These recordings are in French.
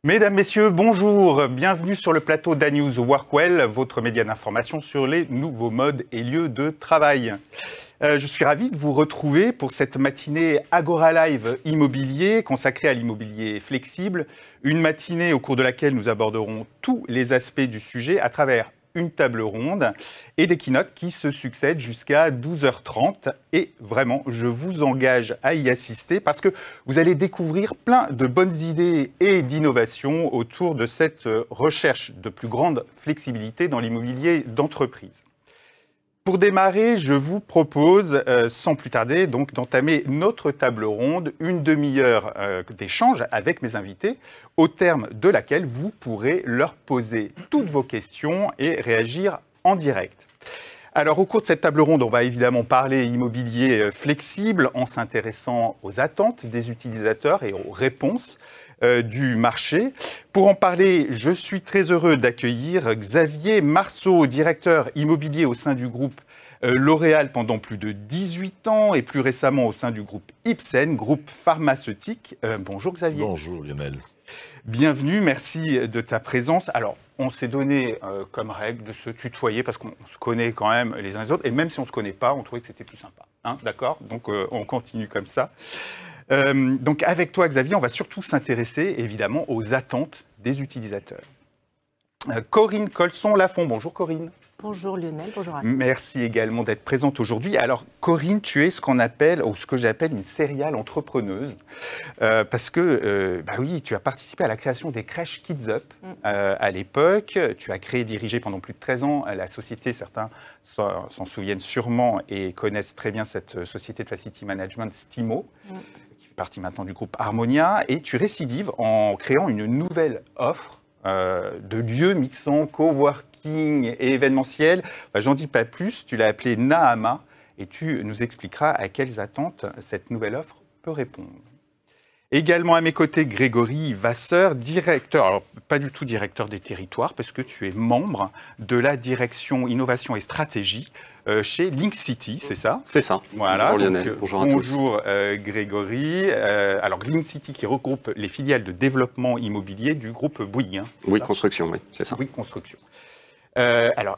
Mesdames, Messieurs, bonjour. Bienvenue sur le plateau d'Anews Workwell, votre média d'information sur les nouveaux modes et lieux de travail. Je suis ravi de vous retrouver pour cette matinée Agora Live Immobilier consacrée à l'immobilier flexible. Une matinée au cours de laquelle nous aborderons tous les aspects du sujet à travers une table ronde et des keynotes qui se succèdent jusqu'à 12h30. Et vraiment, je vous engage à y assister parce que vous allez découvrir plein de bonnes idées et d'innovations autour de cette recherche de plus grande flexibilité dans l'immobilier d'entreprise. Pour démarrer, je vous propose, sans plus tarder, donc d'entamer notre table ronde, une demi-heure d'échange avec mes invités, au terme de laquelle vous pourrez leur poser toutes vos questions et réagir en direct. Alors, au cours de cette table ronde, on va évidemment parler immobilier flexible en s'intéressant aux attentes des utilisateurs et aux réponses du marché. Pour en parler, je suis très heureux d'accueillir Xavier Marceau, directeur immobilier au sein du groupe L'Oréal pendant plus de 18 ans et plus récemment au sein du groupe Ipsen, groupe pharmaceutique. Bonjour Xavier. Bonjour Lionel. Bienvenue, merci de ta présence. Alors, on s'est donné comme règle de se tutoyer parce qu'on se connaît quand même les uns les autres. Et même si on ne se connaît pas, on trouvait que c'était plus sympa. Hein, d'accord? Donc, on continue comme ça. Donc, avec toi, Xavier, on va surtout s'intéresser, évidemment, aux attentes des utilisateurs. Corinne Colson-Lafont. Bonjour, Corinne. Bonjour Lionel, bonjour à tous. Merci également d'être présente aujourd'hui. Alors Corinne, tu es ce qu'on appelle, ou ce que j'appelle une serial entrepreneuse, parce que, bah oui, tu as participé à la création des crèches Kids Up à l'époque. Tu as créé et dirigé pendant plus de 13 ans la société, certains s'en souviennent sûrement et connaissent très bien cette société de facility management Stimo, qui fait partie maintenant du groupe Harmonia, et tu récidives en créant une nouvelle offre de lieux mixant coworking et événementiel. Enfin, j'en dis pas plus, tu l'as appelé Nahama et tu nous expliqueras à quelles attentes cette nouvelle offre peut répondre. Également à mes côtés, Grégory Vasseur, directeur, alors pas du tout directeur des territoires, parce que tu es membre de la direction innovation et stratégie chez Link City, c'est ça? C'est ça. Voilà. Bonjour Lionel, bonjour à tous. Bonjour Grégory. Alors Link City qui regroupe les filiales de développement immobilier du groupe Bouygues. Hein, Bouygues Construction, oui, c'est ça. Bouygues Construction. Alors,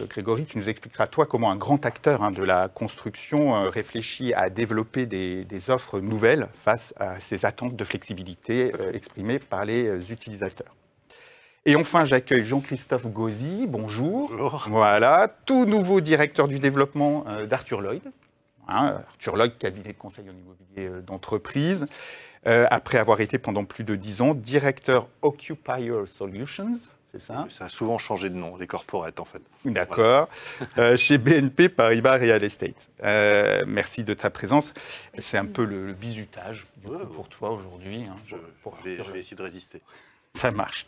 Grégory, tu nous expliqueras, toi, comment un grand acteur de la construction réfléchit à développer des offres nouvelles face à ces attentes de flexibilité exprimées par les utilisateurs. Et enfin, j'accueille Jean-Christophe Gauzy. Bonjour. Bonjour. Voilà, tout nouveau directeur du développement d'Arthur Lloyd. Hein, Arthur Lloyd, cabinet de conseil en immobilier d'entreprise. Après avoir été pendant plus de 10 ans directeur Occupier Solutions. C'est ça? Ça a souvent changé de nom, les corporates en fait. D'accord. Voilà. Chez BNP Paribas Real Estate. Merci de ta présence. C'est un peu le bizutage du coup, pour toi aujourd'hui. Hein, je vais essayer de résister. Ça marche.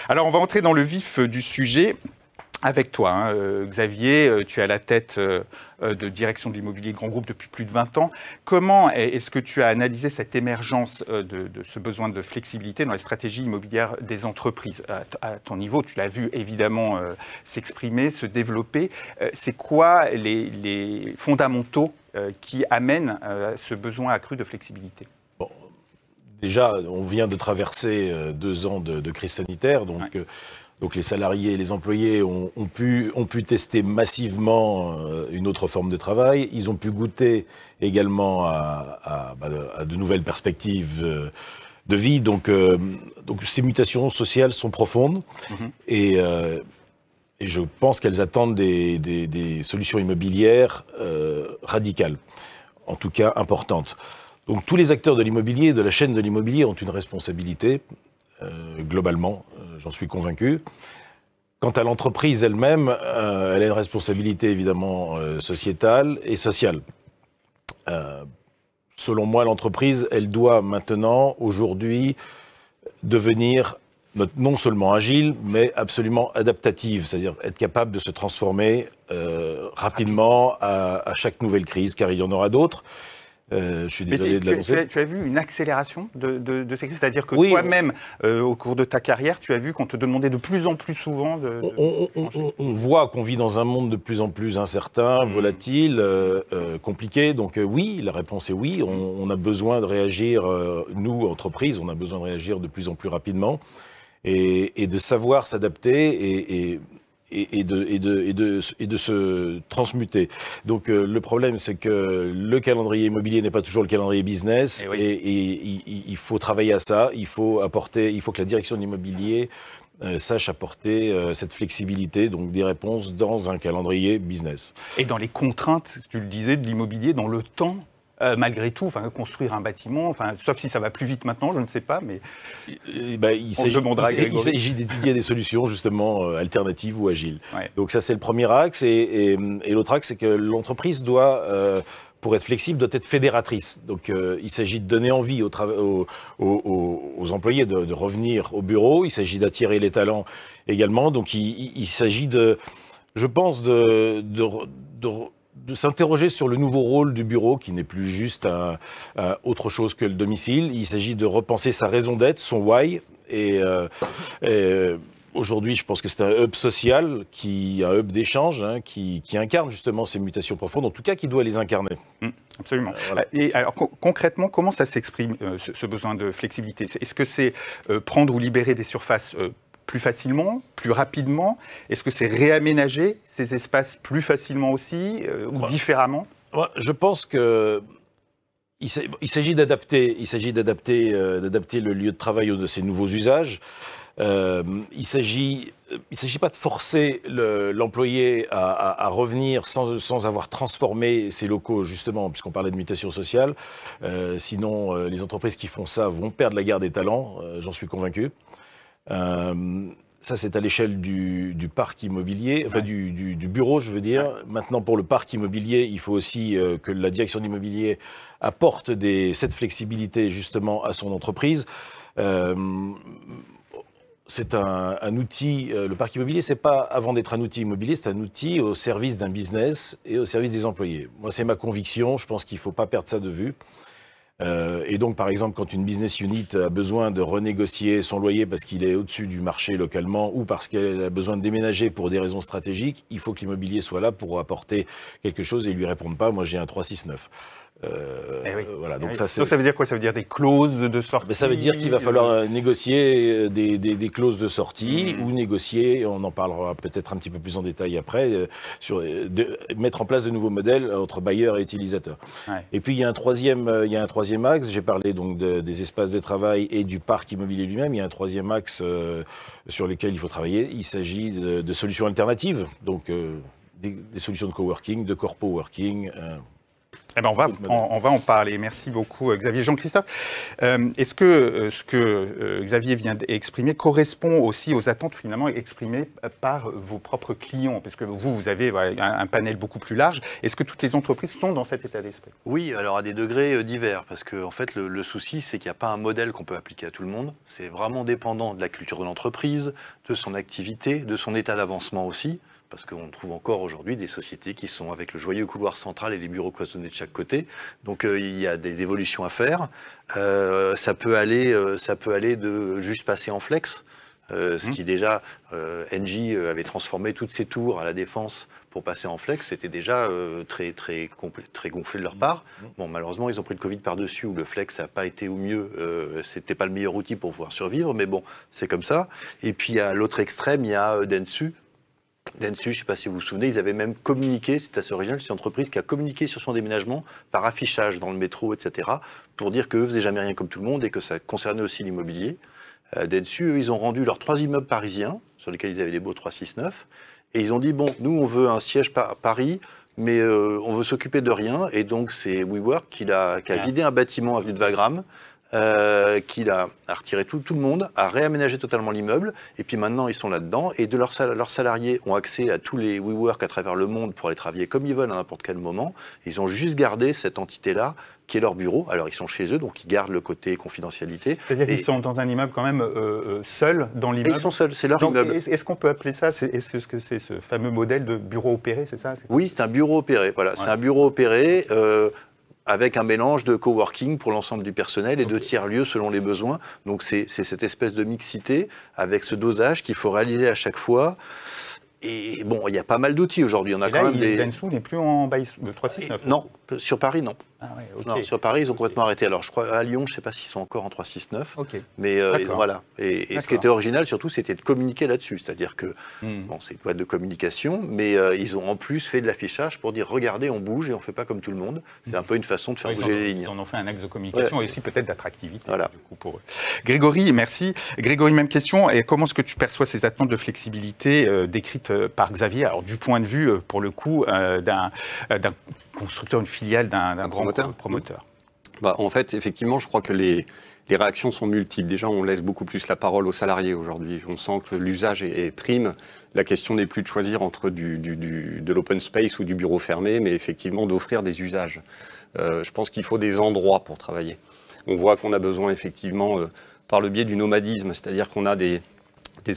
Alors, on va entrer dans le vif du sujet. Avec toi, hein, Xavier, tu es à la tête de direction de l'immobilier grand groupe depuis plus de 20 ans. Comment est-ce que tu as analysé cette émergence de ce besoin de flexibilité dans les stratégies immobilières des entreprises? À ton niveau, tu l'as vu évidemment s'exprimer, se développer. C'est quoi les fondamentaux qui amènent ce besoin accru de flexibilité? Bon, déjà, on vient de traverser 2 ans de crise sanitaire, donc... Ouais. Donc les salariés et les employés ont pu tester massivement une autre forme de travail. Ils ont pu goûter également à de nouvelles perspectives de vie. Donc ces mutations sociales sont profondes et je pense qu'elles attendent des solutions immobilières radicales, en tout cas importantes. Donc tous les acteurs de l'immobilier, de la chaîne de l'immobilier ont une responsabilité. Globalement, j'en suis convaincu. Quant à l'entreprise elle-même, elle a une responsabilité évidemment sociétale et sociale. Selon moi, l'entreprise, elle doit maintenant, aujourd'hui, devenir non seulement agile, mais absolument adaptative, c'est-à-dire être capable de se transformer rapidement à chaque nouvelle crise, car il y en aura d'autres. Je suis désolé de l'annoncer. Tu as vu une accélération de ces crises, c'est-à-dire que oui, toi-même, au cours de ta carrière, tu as vu qu'on te demandait de plus en plus souvent de on voit qu'on vit dans un monde de plus en plus incertain, volatile, compliqué. Donc oui, la réponse est oui. On a besoin de réagir, nous, entreprises, on a besoin de réagir de plus en plus rapidement et de savoir s'adapter et de se transmuter. Donc le problème, c'est que le calendrier immobilier n'est pas toujours le calendrier business et il faut travailler à ça. Il faut que la direction de l'immobilier sache apporter cette flexibilité, donc des réponses dans un calendrier business. Et dans les contraintes, tu le disais, de l'immobilier, dans le temps. Malgré tout, construire un bâtiment, sauf si ça va plus vite maintenant, je ne sais pas, mais il s'agit d'étudier des solutions justement alternatives ou agiles. Ouais. Donc ça, c'est le premier axe. Et l'autre axe, c'est que l'entreprise doit, pour être flexible, doit être fédératrice. Donc il s'agit de donner envie aux employés de revenir au bureau. Il s'agit d'attirer les talents également. Donc il s'agit je pense, de s'interroger sur le nouveau rôle du bureau, qui n'est plus juste autre chose que le domicile. Il s'agit de repenser sa raison d'être, son why. Et aujourd'hui, je pense que c'est un hub social, un hub d'échange, qui incarne justement ces mutations profondes, en tout cas qui doit les incarner. Absolument. Voilà. Et alors concrètement, comment ça s'exprime, ce besoin de flexibilité? Est-ce que c'est prendre ou libérer des surfaces plus facilement, plus rapidement? Est-ce que c'est réaménager ces espaces plus facilement aussi ou différemment? Je pense que il s'agit d'adapter le lieu de travail de ces nouveaux usages. Il ne s'agit pas de forcer l'employé à revenir sans avoir transformé ses locaux, justement, puisqu'on parlait de mutation sociale. Sinon, les entreprises qui font ça vont perdre la guerre des talents, j'en suis convaincu. Ça, c'est à l'échelle du parc immobilier, enfin du bureau, je veux dire. Maintenant, pour le parc immobilier, il faut aussi que la direction de l'immobilier apporte cette flexibilité justement à son entreprise. C'est un outil, le parc immobilier, c'est pas, avant d'être un outil immobilier, c'est un outil au service d'un business et au service des employés. Moi, c'est ma conviction, je pense qu'il ne faut pas perdre ça de vue. Et donc, par exemple, quand une business unit a besoin de renégocier son loyer parce qu'il est au-dessus du marché localement ou parce qu'elle a besoin de déménager pour des raisons stratégiques, il faut que l'immobilier soit là pour apporter quelque chose et il lui répondre pas. Moi, j'ai un 369. Voilà, donc ça veut dire quoi? Ça veut dire des clauses de sortie? Ça veut dire qu'il va falloir négocier des clauses de sortie ou négocier, on en parlera peut-être un petit peu plus en détail après, mettre en place de nouveaux modèles entre bailleurs et utilisateurs. Ouais. Et puis il y a un troisième axe, j'ai parlé donc des espaces de travail et du parc immobilier lui-même, il y a un troisième axe sur lequel il faut travailler, il s'agit de solutions alternatives, donc des solutions de coworking, de corpo working. Eh ben on va en parler. Merci beaucoup, Xavier. Jean-Christophe, est-ce que ce que Xavier vient d'exprimer correspond aussi aux attentes finalement exprimées par vos propres clients? Parce que vous avez un panel beaucoup plus large. Est-ce que toutes les entreprises sont dans cet état d'esprit? Oui, alors à des degrés divers. Parce que en fait, le souci, c'est qu'il n'y a pas un modèle qu'on peut appliquer à tout le monde. C'est vraiment dépendant de la culture de l'entreprise, de son activité, de son état d'avancement aussi. Parce qu'on trouve encore aujourd'hui des sociétés qui sont avec le joyeux couloir central et les bureaux cloisonnés de chaque côté. Donc il y a des évolutions à faire. Ça peut aller de juste passer en flex, ce qui déjà, Engie avait transformé toutes ses tours à la Défense pour passer en flex. C'était déjà très gonflé de leur part. Bon, malheureusement, ils ont pris le Covid par-dessus, où le flex n'a pas été au mieux. C'était pas le meilleur outil pour pouvoir survivre, mais bon, c'est comme ça. Et puis à l'autre extrême, il y a Dentsu. Dentsu, je ne sais pas si vous vous souvenez, ils avaient même communiqué, c'est assez original, c'est une entreprise qui a communiqué sur son déménagement par affichage dans le métro, etc., pour dire qu'eux ne faisaient jamais rien comme tout le monde et que ça concernait aussi l'immobilier. Dentsu, eux, ils ont rendu leurs 3 immeubles parisiens, sur lesquels ils avaient des beaux 369, et ils ont dit, bon, nous, on veut un siège Paris, mais on veut s'occuper de rien, et donc c'est WeWork qui a vidé un bâtiment avenue de Wagram, qu'il a retiré tout le monde, a réaménagé totalement l'immeuble, et puis maintenant ils sont là-dedans, et leurs salariés ont accès à tous les WeWork à travers le monde pour aller travailler comme ils veulent à n'importe quel moment. Ils ont juste gardé cette entité-là, qui est leur bureau. Alors ils sont chez eux, donc ils gardent le côté confidentialité. C'est-à-dire qu'ils sont dans un immeuble quand même seuls dans l'immeuble? Ils sont seuls, c'est leur immeuble. Est-ce qu'on peut appeler ça, est-ce que c'est ce fameux modèle de bureau opéré, c'est ça? Oui, c'est un bureau opéré, voilà. Ouais. C'est un bureau opéré. avec un mélange de coworking pour l'ensemble du personnel et de tiers-lieux selon les besoins. Donc c'est cette espèce de mixité avec ce dosage qu'il faut réaliser à chaque fois. Et bon, il y a pas mal d'outils aujourd'hui. On a quand même des... Dentsu n'est plus en bail de 369. Non, sur Paris, non. Ah ouais, okay. Non, sur Paris, ils ont complètement arrêté. Alors, je crois à Lyon, je ne sais pas s'ils sont encore en 369. Okay. Mais voilà. Et ce qui était original, surtout, c'était de communiquer là-dessus. C'est-à-dire que, bon, c'est une boîte de communication, mais ils ont en plus fait de l'affichage pour dire regardez, on bouge et on ne fait pas comme tout le monde. C'est un peu une façon de faire bouger les lignes. Ils en ont fait un axe de communication et aussi peut-être d'attractivité. Voilà. Du coup, pour eux. Grégory, merci. Grégory, même question. Et comment est-ce que tu perçois ces attentes de flexibilité décrites par Xavier? Alors, du point de vue, pour le coup, d'un constructeur, une filiale d'un grand promoteur. En fait, effectivement, je crois que les réactions sont multiples. Déjà, on laisse beaucoup plus la parole aux salariés aujourd'hui. On sent que l'usage est prime. La question n'est plus de choisir entre de l'open space ou du bureau fermé, mais effectivement d'offrir des usages. Je pense qu'il faut des endroits pour travailler. On voit qu'on a besoin effectivement, par le biais du nomadisme, c'est-à-dire qu'on a des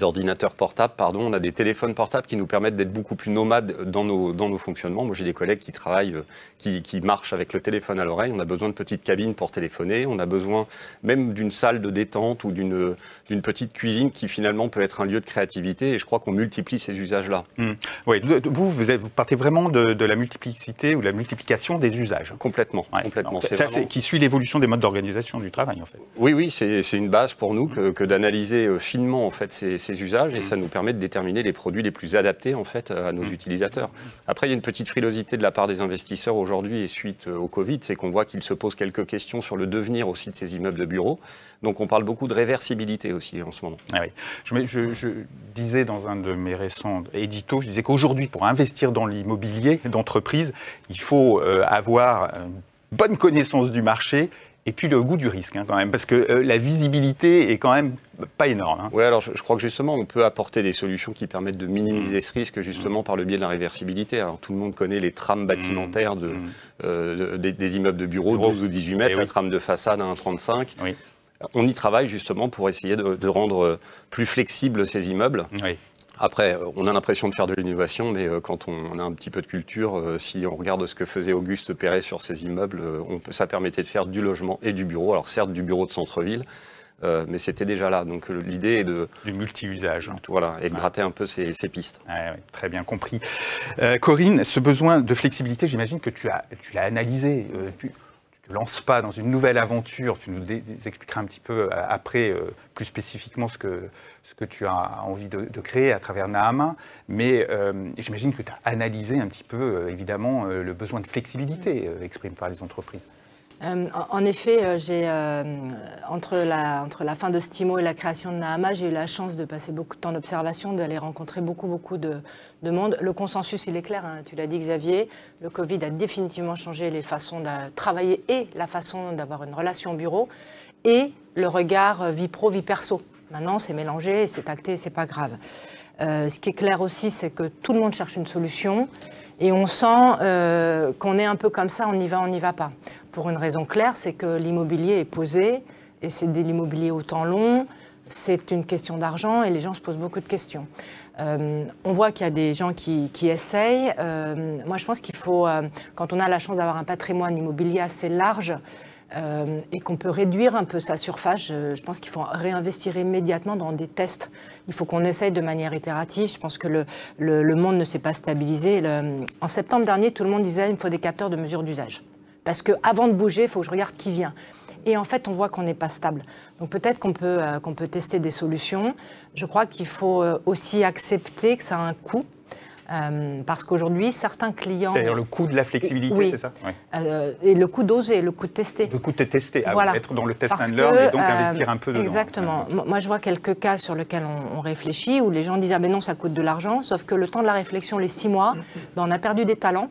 ordinateurs portables, on a des téléphones portables qui nous permettent d'être beaucoup plus nomades dans nos fonctionnements. Moi, j'ai des collègues qui travaillent, qui marchent avec le téléphone à l'oreille. On a besoin de petites cabines pour téléphoner. On a besoin même d'une salle de détente ou d'une petite cuisine qui finalement peut être un lieu de créativité. Et je crois qu'on multiplie ces usages-là. Oui, vous partez vraiment de la multiplicité ou de la multiplication des usages. Complètement. Ouais. Complètement. C'est vraiment... qui suit l'évolution des modes d'organisation du travail, en fait. Oui, c'est une base pour nous que d'analyser finement en fait ces usages et ça nous permet de déterminer les produits les plus adaptés en fait à nos utilisateurs. Après, il y a une petite frilosité de la part des investisseurs aujourd'hui et suite au Covid, c'est qu'on voit qu'ils se posent quelques questions sur le devenir aussi de ces immeubles de bureaux. Donc on parle beaucoup de réversibilité aussi en ce moment. Ah oui. Je disais dans un de mes récents éditos, je disais qu'aujourd'hui, pour investir dans l'immobilier d'entreprise, il faut avoir une bonne connaissance du marché et puis le goût du risque quand même, parce que la visibilité est quand même pas énorme. Oui, alors je crois que justement on peut apporter des solutions qui permettent de minimiser ce risque justement par le biais de la réversibilité. Alors tout le monde connaît les trames bâtimentaires des immeubles de bureaux, 12 ou 18 mètres, la trame de façade à 1,35. Oui. On y travaille justement pour essayer de rendre plus flexibles ces immeubles. Oui. Après, on a l'impression de faire de l'innovation, mais quand on a un petit peu de culture, si on regarde ce que faisait Auguste Perret sur ses immeubles, ça permettait de faire du logement et du bureau. Alors certes, du bureau de centre-ville, mais c'était déjà là. Donc l'idée est du multi-usage. Voilà, et de gratter un peu ces pistes. Ouais, très bien compris. Corinne, ce besoin de flexibilité, j'imagine que tu l'as analysé. Ne lance pas dans une nouvelle aventure, tu nous expliqueras un petit peu après plus spécifiquement ce que tu as envie de créer à travers Nahama, mais j'imagine que tu as analysé un petit peu évidemment le besoin de flexibilité exprimé par les entreprises. En effet, entre la fin de Stimo et la création de Nahama, j'ai eu la chance de passer beaucoup de temps d'observation, d'aller rencontrer beaucoup de monde. Le consensus, il est clair, hein, tu l'as dit Xavier, le Covid a définitivement changé les façons de travailler et la façon d'avoir une relation au bureau et le regard vie pro, vie perso. Maintenant, c'est mélangé, c'est acté, c'est pas grave. Ce qui est clair aussi, c'est que tout le monde cherche une solution et on sent qu'on est un peu comme ça, on y va pas. Pour une raison claire, c'est que l'immobilier est posé et c'est de l'immobilier au temps long, c'est une question d'argent et les gens se posent beaucoup de questions. On voit qu'il y a des gens qui essayent. Moi, je pense qu'il faut, quand on a la chance d'avoir un patrimoine immobilier assez large et qu'on peut réduire un peu sa surface, je pense qu'il faut réinvestir immédiatement dans des tests. Il faut qu'on essaye de manière itérative. Je pense que le monde ne s'est pas stabilisé. En septembre dernier, tout le monde disait qu'il me faut des capteurs de mesure d'usage. Parce qu'avant de bouger, il faut que je regarde qui vient. Et en fait, on voit qu'on n'est pas stable. Donc peut-être qu'on peut tester des solutions. Je crois qu'il faut aussi accepter que ça a un coût. Parce qu'aujourd'hui, certains clients... C'est-à-dire le coût de la flexibilité, oui. C'est ça oui. Et le coût d'oser, le coût de tester. Le coût de tester, voilà. Être dans le test and learn et donc investir un peu dedans. Exactement. Moi, je vois quelques cas sur lesquels on réfléchit, où les gens disent « Ah ben non, ça coûte de l'argent », sauf que le temps de la réflexion, les 6 mois, ben, on a perdu des talents.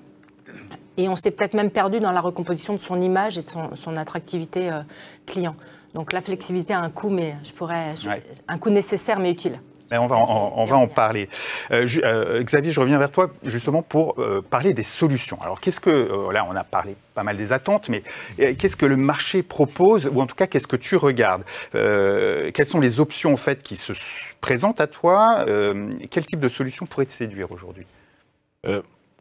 Et on s'est peut-être même perdu dans la recomposition de son image et de son attractivité client. Donc la flexibilité a un coût, mais un coût nécessaire mais utile. On va en parler. Xavier, je reviens vers toi justement pour parler des solutions. Alors qu'est-ce que, là on a parlé pas mal des attentes, mais qu'est-ce que le marché propose, ou en tout cas qu'est-ce que tu regardes? Quelles sont les options en fait qui se présentent à toi? Quel type de solution pourrait te séduire aujourd'hui?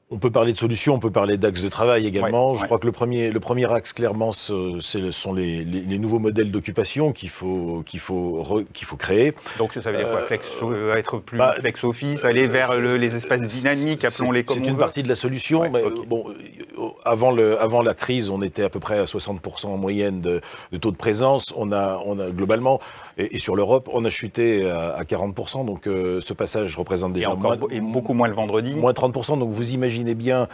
On peut parler de solutions, on peut parler d'axes de travail également. Ouais, Je crois que le premier axe, clairement, sont les nouveaux modèles d'occupation qu'il faut créer. Donc ça veut dire quoi, être plus flex-office, aller vers les espaces dynamiques, appelons-les comme on veut. C'est une partie de la solution. Ouais, Mais, okay. Avant la crise, on était à peu près à 60% en moyenne de taux de présence. On a globalement, et sur l'Europe, on a chuté à 40%. Donc ce passage représente déjà beaucoup moins le vendredi. Moins 30%. Donc vous imaginez bien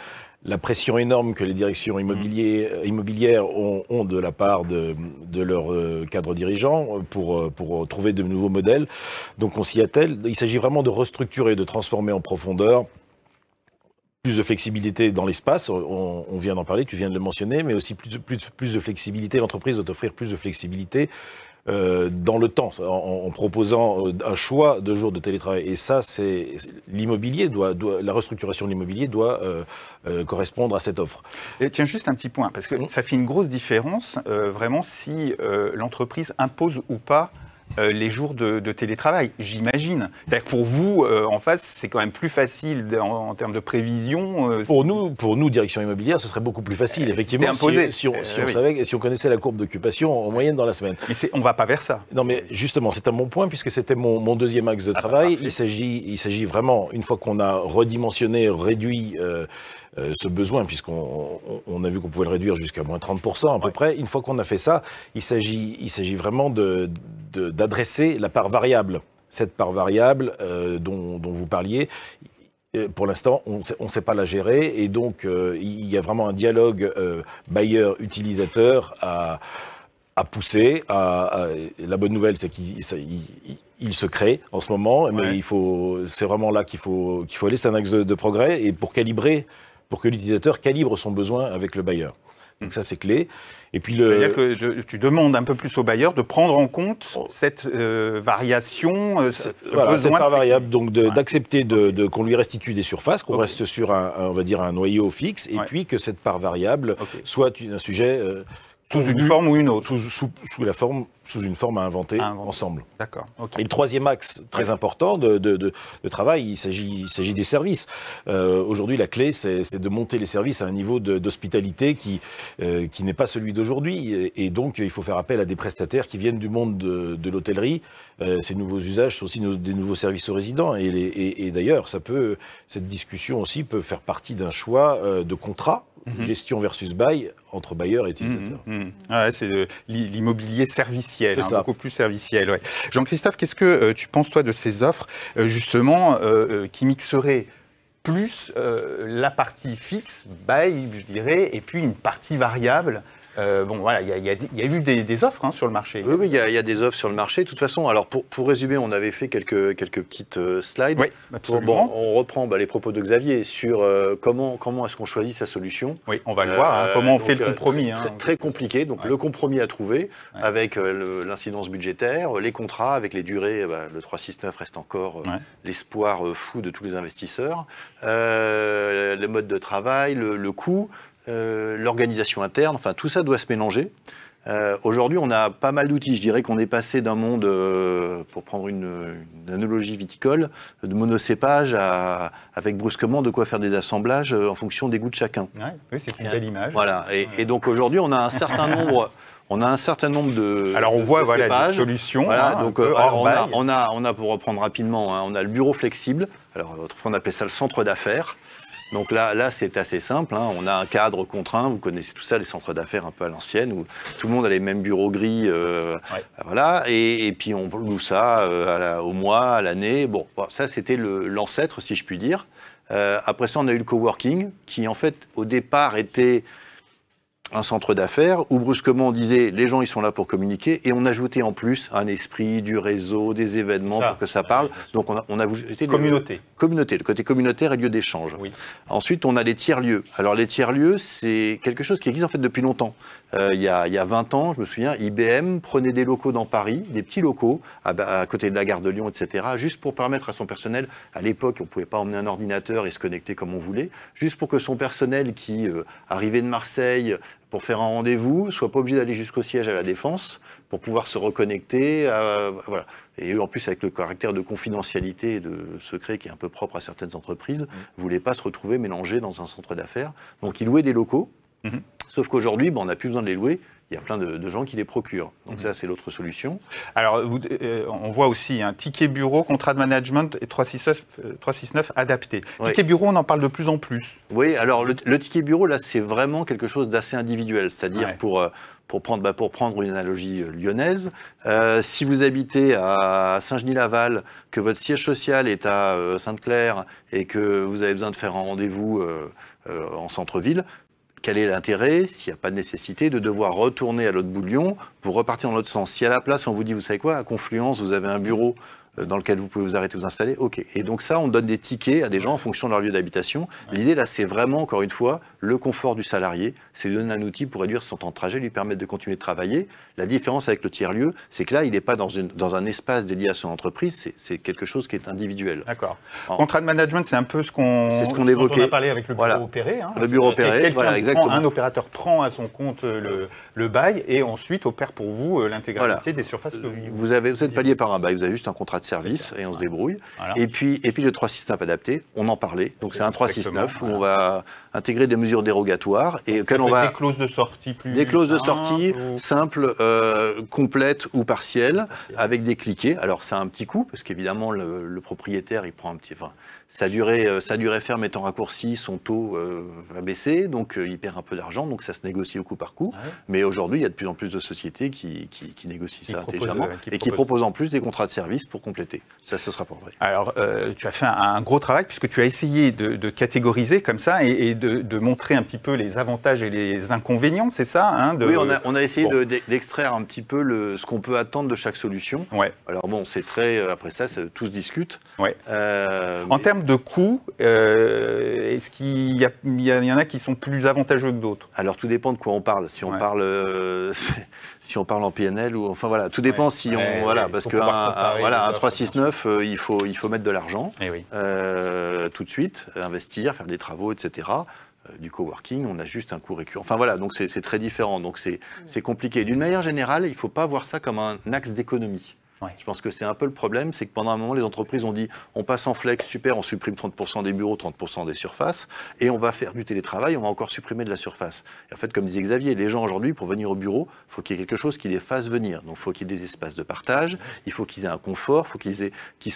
la pression énorme que les directions immobilières ont de la part de leurs cadres dirigeants pour trouver de nouveaux modèles. Donc on s'y attelle. Il s'agit vraiment de restructurer, de transformer en profondeur. Plus de flexibilité dans l'espace, on vient d'en parler, tu viens de le mentionner, mais aussi plus de flexibilité. L'entreprise doit offrir plus de flexibilité dans le temps, en proposant un choix de jours de télétravail. Et ça, c'est l'immobilier la restructuration de l'immobilier doit correspondre à cette offre. Et tiens, juste un petit point, parce que ça fait une grosse différence, vraiment, si l'entreprise impose ou pas les jours de télétravail, j'imagine. C'est-à-dire que pour vous, en face, c'est quand même plus facile en termes de prévision. Pour nous, direction immobilière, ce serait beaucoup plus facile, effectivement, si on connaissait la courbe d'occupation en moyenne dans la semaine. Mais on ne va pas vers ça. Non, mais justement, c'est un bon point, puisque c'était mon deuxième axe de travail. Il s'agit vraiment, une fois qu'on a redimensionné, réduit ce besoin, puisqu'on a vu qu'on pouvait le réduire jusqu'à moins 30% à peu près. Une fois qu'on a fait ça, il s'agit vraiment d'adresser la part variable. Cette part variable dont vous parliez, pour l'instant, on ne sait pas la gérer. Et donc, il y a vraiment un dialogue bailleur-utilisateur à pousser. La bonne nouvelle, c'est qu'il se crée en ce moment, mais c'est vraiment là qu'il faut aller. C'est un axe de progrès, et pour que l'utilisateur calibre son besoin avec le bailleur. Donc ça, c'est clé. Et puis c'est-à-dire que tu demandes un peu plus au bailleur de prendre en compte cette variation, cette part variable, donc d'accepter qu'on lui restitue des surfaces, qu'on reste sur un noyau fixe, et puis que cette part variable soit un sujet sous une forme ou une autre, sous une forme à inventer ensemble. D'accord. Okay. Et le troisième axe très important de travail, il s'agit des services. Aujourd'hui, la clé, c'est de monter les services à un niveau d'hospitalité qui n'est pas celui d'aujourd'hui. Et donc, il faut faire appel à des prestataires qui viennent du monde de l'hôtellerie. Ces nouveaux usages sont aussi des nouveaux services aux résidents. Et d'ailleurs, cette discussion aussi peut faire partie d'un choix de contrat. Gestion versus bail entre bailleurs et utilisateurs. Ouais, c'est l'immobilier serviciel, beaucoup plus serviciel. Ouais. Jean-Christophe, qu'est-ce que tu penses, toi, de ces offres, justement, qui mixeraient plus la partie fixe, bail, je dirais, et puis une partie variable? Il y a eu des offres sur le marché. Oui, il y a des offres sur le marché. De toute façon, alors pour résumer, on avait fait quelques petites slides. Oui, absolument. On reprend les propos de Xavier sur comment est-ce qu'on choisit sa solution. Oui, on va le voir, comment on fait le compromis. Très compliqué. Donc le compromis à trouver avec l'incidence budgétaire, les contrats avec les durées. Le 369 reste encore l'espoir fou de tous les investisseurs. Le mode de travail, le coût. L'organisation interne, enfin tout ça doit se mélanger. Aujourd'hui, on a pas mal d'outils. Je dirais qu'on est passé d'un monde, pour prendre une analogie viticole, de monocépage avec brusquement de quoi faire des assemblages en fonction des goûts de chacun. Oui, c'est une belle image. Voilà. Et donc aujourd'hui, on a un certain nombre. De alors on voit des solutions. Voilà, donc on a pour reprendre rapidement, on a le bureau flexible. Alors autrefois on appelait ça le centre d'affaires. Donc là c'est assez simple. On a un cadre contraint. Vous connaissez tout ça, les centres d'affaires un peu à l'ancienne où tout le monde a les mêmes bureaux gris. Voilà. Et puis on loue ça au mois, à l'année. Bon, ça c'était l'ancêtre, si je puis dire. Après ça, on a eu le coworking qui en fait au départ était un centre d'affaires où brusquement on disait les gens ils sont là pour communiquer et on ajoutait en plus un esprit du réseau, des événements pour que ça parle. Donc on a ajouté le côté communautaire et lieu d'échange. Oui. Ensuite on a les tiers-lieux. Alors les tiers-lieux c'est quelque chose qui existe en fait depuis longtemps. Il y a 20 ans, je me souviens, IBM prenait des locaux dans Paris, des petits locaux à côté de la gare de Lyon, etc. Juste pour permettre à son personnel, à l'époque on ne pouvait pas emmener un ordinateur et se connecter comme on voulait, juste pour que son personnel qui arrivait de Marseille pour faire un rendez-vous, soient pas obligés d'aller jusqu'au siège à la Défense pour pouvoir se reconnecter. Voilà. Et eux, en plus, avec le caractère de confidentialité et de secret qui est un peu propre à certaines entreprises, ne voulaient pas se retrouver mélangés dans un centre d'affaires. Donc, ils louaient des locaux. Sauf qu'aujourd'hui, on n'a plus besoin de les louer. Il y a plein de gens qui les procurent. Donc ça, c'est l'autre solution. Alors, on voit aussi un ticket bureau, contrat de management et 369 adapté. Ouais. Ticket bureau, on en parle de plus en plus. Oui, alors le ticket bureau, là, c'est vraiment quelque chose d'assez individuel. C'est-à-dire pour prendre une analogie lyonnaise, si vous habitez à Saint-Genis-Laval, que votre siège social est à Sainte-Claire et que vous avez besoin de faire un rendez-vous en centre-ville, quel est l'intérêt, s'il n'y a pas de nécessité, de devoir retourner à l'autre bout de Lyon pour repartir dans l'autre sens? Si à la place, on vous dit, vous savez quoi, à Confluence, vous avez un bureau dans lequel vous pouvez vous arrêter, vous installer, ok. Et donc ça, on donne des tickets à des gens en fonction de leur lieu d'habitation. L'idée, là, c'est vraiment, encore une fois, le confort du salarié. C'est lui donner un outil pour réduire son temps de trajet, lui permettre de continuer de travailler. La différence avec le tiers-lieu, c'est que là, il n'est pas dans un espace dédié à son entreprise, c'est quelque chose qui est individuel. D'accord. Contrat de management, c'est un peu ce qu'on évoquait. On a parlé avec le bureau opéré. Hein. Le bureau opéré, voilà, exactement. Un opérateur prend à son compte le bail et ensuite opère pour vous l'intégralité des surfaces que vous êtes palié par un bail, vous avez juste un contrat de service et on se débrouille. Voilà. Et puis le 369 adapté, on en parlait. Donc c'est un 369 où on va intégrer des mesures dérogatoires et auxquelles on va... Des clauses de sortie plus... Des clauses de sortie simples, complètes ou partielles, avec des cliquets. Alors c'est un petit coup, parce qu'évidemment le propriétaire, il prend un petit... Enfin, sa durée ferme étant raccourcie, son taux va baisser, donc il perd un peu d'argent, donc ça se négocie au coup par coup. Ouais. Mais aujourd'hui, il y a de plus en plus de sociétés qui négocient ça intelligemment et qui proposent en plus des contrats de service pour compléter. Ça, ce sera pas vrai. Alors, tu as fait un gros travail puisque tu as essayé de catégoriser comme ça et de montrer un petit peu les avantages et les inconvénients, c'est ça hein, Oui, on a essayé d'extraire un petit peu ce qu'on peut attendre de chaque solution. Ouais. Alors bon, c'est très... Après ça, tout se discute. Ouais. En termes de coûts, est-ce qu'il y en a qui sont plus avantageux que d'autres? Alors tout dépend de quoi on parle. Si on parle en PNL ou enfin voilà, tout dépend si on voilà parce que un 369 il faut mettre de l'argent tout de suite, investir, faire des travaux, etc. Du coworking, on a juste un coût récurrent. Enfin voilà, donc c'est très différent. Donc c'est compliqué. D'une manière générale, il ne faut pas voir ça comme un axe d'économie. Je pense que c'est un peu le problème, c'est que pendant un moment, les entreprises ont dit on passe en flex, super, on supprime 30% des bureaux, 30% des surfaces, et on va faire du télétravail, on va encore supprimer de la surface. Et en fait, comme disait Xavier, les gens aujourd'hui, pour venir au bureau, il faut qu'il y ait quelque chose qui les fasse venir. Donc il faut qu'il y ait des espaces de partage, il faut qu'ils aient un confort, il faut qu'ils aient... Puis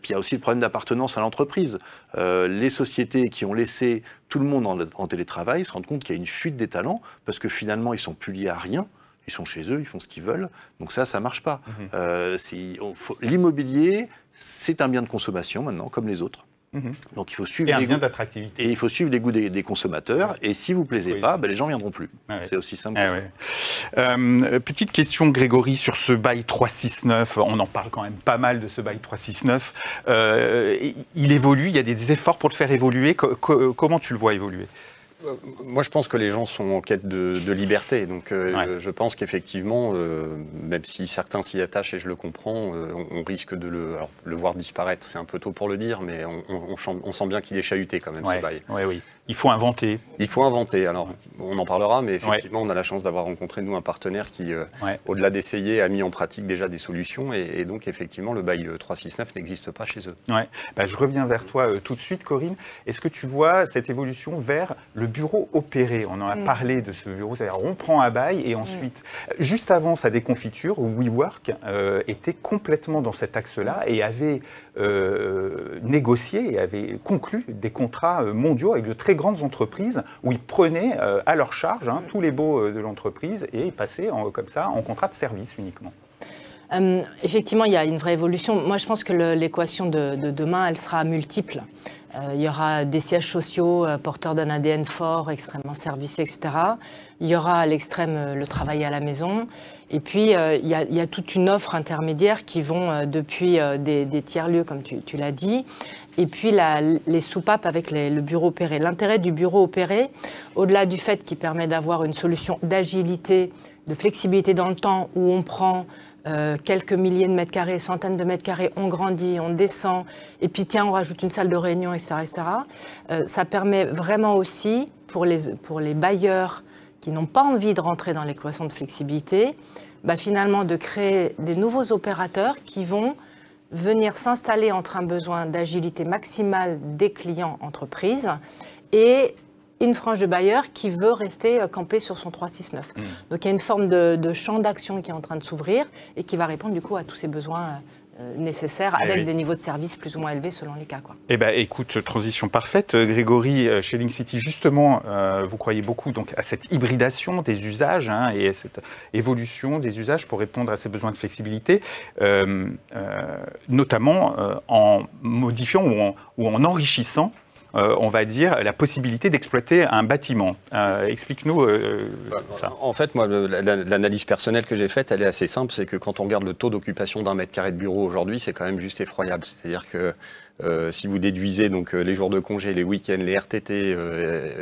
il y a aussi le problème d'appartenance à l'entreprise. Les sociétés qui ont laissé tout le monde en télétravail se rendent compte qu'il y a une fuite des talents, parce que finalement, ils ne sont plus liés à rien. Ils sont chez eux, ils font ce qu'ils veulent. Donc ça ne marche pas. L'immobilier, c'est un bien de consommation maintenant, comme les autres. Donc il faut suivre un bien d'attractivité. Et il faut suivre les goûts des consommateurs. Et si vous ne plaisez pas, les gens ne viendront plus. C'est aussi simple que ça. Petite question, Grégory, sur ce bail 369. On en parle quand même pas mal de ce bail 369. Il évolue, il y a des efforts pour le faire évoluer. Comment tu le vois évoluer ? Moi, je pense que les gens sont en quête de liberté. Donc, je pense qu'effectivement, même si certains s'y attachent, et je le comprends, on risque de le voir disparaître. C'est un peu tôt pour le dire, mais on sent bien qu'il est chahuté quand même, ce bail. Oui. Il faut inventer. Il faut inventer. Alors, on en parlera, mais effectivement, on a la chance d'avoir rencontré, nous, un partenaire qui, au-delà d'essayer, a mis en pratique déjà des solutions. Et donc, effectivement, le bail 369 n'existe pas chez eux. Je reviens vers toi tout de suite, Corinne. Est-ce que tu vois cette évolution vers le bureau opéré? On en a parlé de ce bureau, c'est-à-dire on prend un bail et ensuite, juste avant sa déconfiture, WeWork était complètement dans cet axe-là et avait négocié et avait conclu des contrats mondiaux avec de très grandes entreprises où ils prenaient à leur charge tous les baux de l'entreprise et ils passaient comme ça en contrat de service uniquement. Effectivement, il y a une vraie évolution. Moi, je pense que l'équation de demain, elle sera multiple. Il y aura des sièges sociaux porteurs d'un ADN fort, extrêmement servicieux, etc. Il y aura à l'extrême le travail à la maison. Et puis, il y a toute une offre intermédiaire qui vont depuis des tiers-lieux, comme tu l'as dit, et puis les soupapes avec le bureau opéré. L'intérêt du bureau opéré, au-delà du fait qu'il permet d'avoir une solution d'agilité, de flexibilité dans le temps, où on prend quelques milliers de mètres carrés, centaines de mètres carrés, on grandit, on descend, et puis tiens, on rajoute une salle de réunion, etc. Ça permet vraiment aussi, pour les bailleurs qui n'ont pas envie de rentrer dans l'équation de flexibilité, finalement de créer des nouveaux opérateurs qui vont venir s'installer entre un besoin d'agilité maximale des clients entreprises et une frange de bailleurs qui veut rester campé sur son 369. Donc il y a une forme de champ d'action qui est en train de s'ouvrir et qui va répondre du coup à tous ces besoins nécessaires avec des niveaux de service plus ou moins élevés selon les cas. Eh bien, écoute, transition parfaite. Grégory, chez Link City, justement, vous croyez beaucoup donc, à cette hybridation des usages et à cette évolution des usages pour répondre à ces besoins de flexibilité, notamment en modifiant ou en enrichissant on va dire, la possibilité d'exploiter un bâtiment. Explique-nous ça. En fait, moi, l'analyse personnelle que j'ai faite, elle est assez simple. C'est que quand on regarde le taux d'occupation d'un mètre carré de bureau aujourd'hui, c'est quand même juste effroyable. C'est-à-dire que si vous déduisez donc, les jours de congé, les week-ends, les RTT,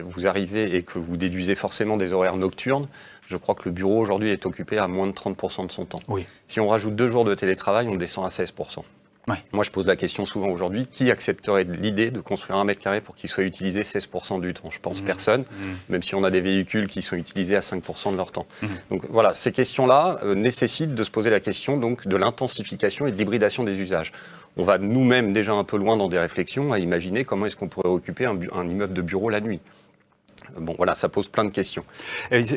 vous arrivez et que vous déduisez forcément des horaires nocturnes, je crois que le bureau aujourd'hui est occupé à moins de 30% de son temps. Oui. Si on rajoute 2 jours de télétravail, on descend à 16%. Ouais. Moi, je pose la question souvent aujourd'hui, qui accepterait l'idée de construire un mètre carré pour qu'il soit utilisé 16% du temps? Je pense personne, même si on a des véhicules qui sont utilisés à 5% de leur temps. Donc voilà, ces questions-là nécessitent de se poser la question donc, de l'intensification et de l'hybridation des usages. On va nous-mêmes déjà un peu loin dans des réflexions à imaginer comment est-ce qu'on pourrait occuper un immeuble de bureau la nuit. Bon, voilà, ça pose plein de questions.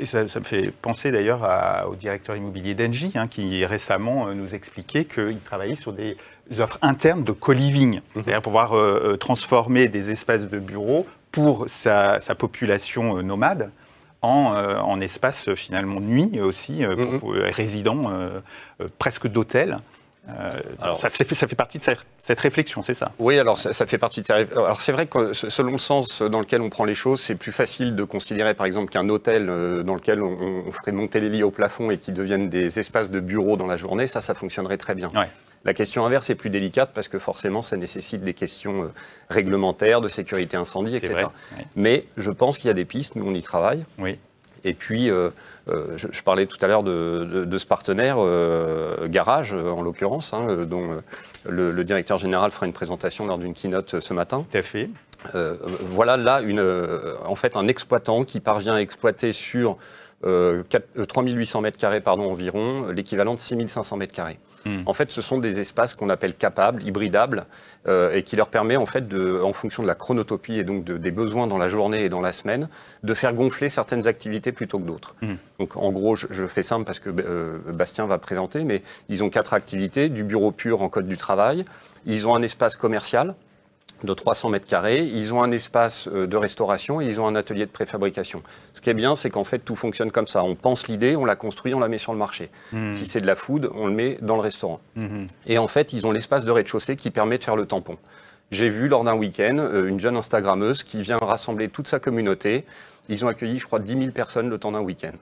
Ça me fait penser d'ailleurs au directeur immobilier d'Engie, qui récemment nous expliquait qu'il travaillait sur des offres internes de co-living, c'est-à-dire pouvoir transformer des espaces de bureaux pour sa population nomade en espace finalement de nuit aussi, pour résidents presque d'hôtels. Alors, ça fait partie de cette réflexion, c'est ça? Oui, alors ça fait partie de ça. Alors c'est vrai que selon le sens dans lequel on prend les choses, c'est plus facile de considérer par exemple qu'un hôtel dans lequel on ferait monter les lits au plafond et qui deviennent des espaces de bureau dans la journée, ça fonctionnerait très bien. Ouais. La question inverse est plus délicate parce que forcément ça nécessite des questions réglementaires, de sécurité incendie, etc. Vrai, ouais. Mais je pense qu'il y a des pistes, nous on y travaille. Oui. Et puis, je parlais tout à l'heure de ce partenaire, Garage, en l'occurrence, dont le directeur général fera une présentation lors d'une keynote ce matin. Tout à fait. Voilà là, en fait, un exploitant qui parvient à exploiter sur 3800 mètres carrés environ, l'équivalent de 6500 mètres carrés. En fait, ce sont des espaces qu'on appelle capables, hybridables, et qui leur permet, en fait, en fonction de la chronotopie et donc des besoins dans la journée et dans la semaine, de faire gonfler certaines activités plutôt que d'autres. Donc, en gros, je fais simple parce que Bastien va présenter, mais ils ont 4 activités, du bureau pur en code du travail, ils ont un espace commercial de 300 mètres carrés, ils ont un espace de restauration et ils ont un atelier de préfabrication. Ce qui est bien, c'est qu'en fait, tout fonctionne comme ça. On pense l'idée, on la construit, on la met sur le marché. Si c'est de la food, on le met dans le restaurant. Et en fait, ils ont l'espace de rez-de-chaussée qui permet de faire le tampon. J'ai vu lors d'un week-end une jeune Instagrammeuse qui vient rassembler toute sa communauté. Ils ont accueilli, je crois, 10 000 personnes le temps d'un week-end.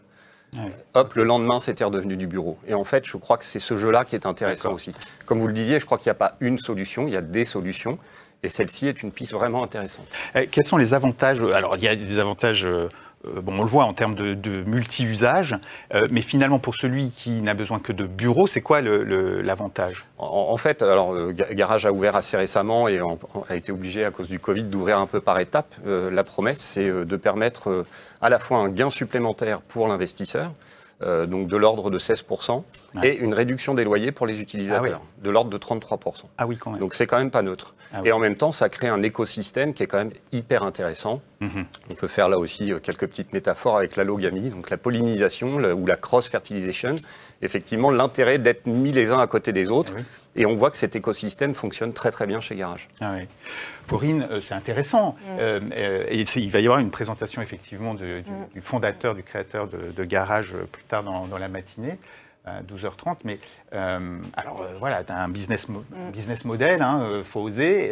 Ouais. Hop, le lendemain, c'était redevenu du bureau. Et en fait, je crois que c'est ce jeu-là qui est intéressant aussi. Comme vous le disiez, je crois qu'il n'y a pas une solution, il y a des solutions. Et celle-ci est une piste vraiment intéressante. Quels sont les avantages? Alors, il y a des avantages, on le voit en termes de multi-usage, mais finalement, pour celui qui n'a besoin que de bureau, c'est quoi l'avantage? En fait, alors, Garage a ouvert assez récemment et a été obligé, à cause du Covid, d'ouvrir un peu par étapes. La promesse, c'est de permettre à la fois un gain supplémentaire pour l'investisseur, donc de l'ordre de 16%, et une réduction des loyers pour les utilisateurs, de l'ordre de 33%. Ah oui, quand même. Donc c'est quand même pas neutre. Et en même temps, ça crée un écosystème qui est quand même hyper intéressant. On peut faire là aussi quelques petites métaphores avec l'allogamie, donc la pollinisation ou la cross-fertilisation. Effectivement, l'intérêt d'être mis les uns à côté des autres. Et on voit que cet écosystème fonctionne très très bien chez Garage. Corinne, c'est intéressant. Et il va y avoir une présentation effectivement du fondateur, du créateur de Garage plus tard dans la matinée, à 12h30. Mais voilà, tu as un business model, faut oser.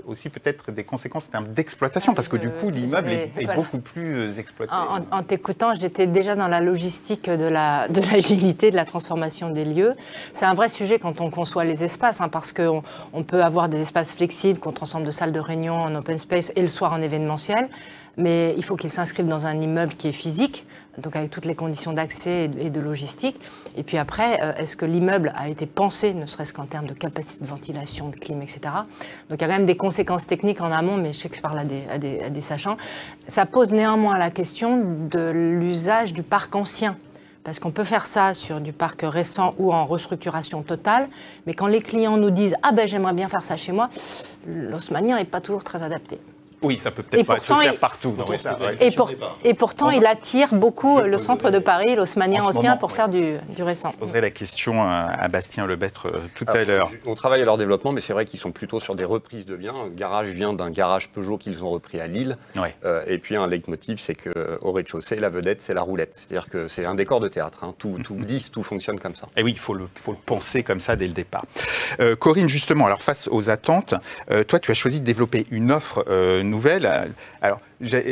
Aussi peut-être des conséquences en termes d'exploitation, parce que du coup, l'immeuble est beaucoup plus exploité. En t'écoutant, j'étais déjà dans la logistique de l'agilité, de la transformation des lieux. C'est un vrai sujet quand on conçoit les espaces, parce qu'on peut avoir des espaces flexibles qu'on transforme de salles de réunion en open space et le soir en événementiel. mais il faut qu'ils s'inscrivent dans un immeuble qui est physique, donc avec toutes les conditions d'accès et de logistique. Et puis après, est-ce que l'immeuble a été pensé, ne serait-ce qu'en termes de capacité de ventilation, de clim, etc. Donc il y a quand même des conséquences techniques en amont, mais je sais que je parle à des sachants. Ça pose néanmoins la question de l'usage du parc ancien. Parce qu'on peut faire ça sur du parc récent ou en restructuration totale, mais quand les clients nous disent « Ah ben j'aimerais bien faire ça chez moi », l'haussmannien n'est pas toujours très adapté. Oui, ça peut peut-être pas se faire partout. Et pourtant, il attire beaucoup le centre de Paris, l'haussmannien ancien, pour faire du récent. Je poserai la question à Bastien Lebêtre tout à l'heure. On travaille à leur développement, mais c'est vrai qu'ils sont plutôt sur des reprises de biens. Le garage vient d'un garage Peugeot qu'ils ont repris à Lille. Ouais. Et puis un leitmotiv, c'est qu'au rez-de-chaussée, la vedette, c'est la roulette. C'est-à-dire que c'est un décor de théâtre. Hein. Tout glisse, tout fonctionne comme ça. Et oui, il faut le penser comme ça dès le départ. Corinne, justement, alors face aux attentes, toi, tu as choisi de développer une offre nouvelle. Alors,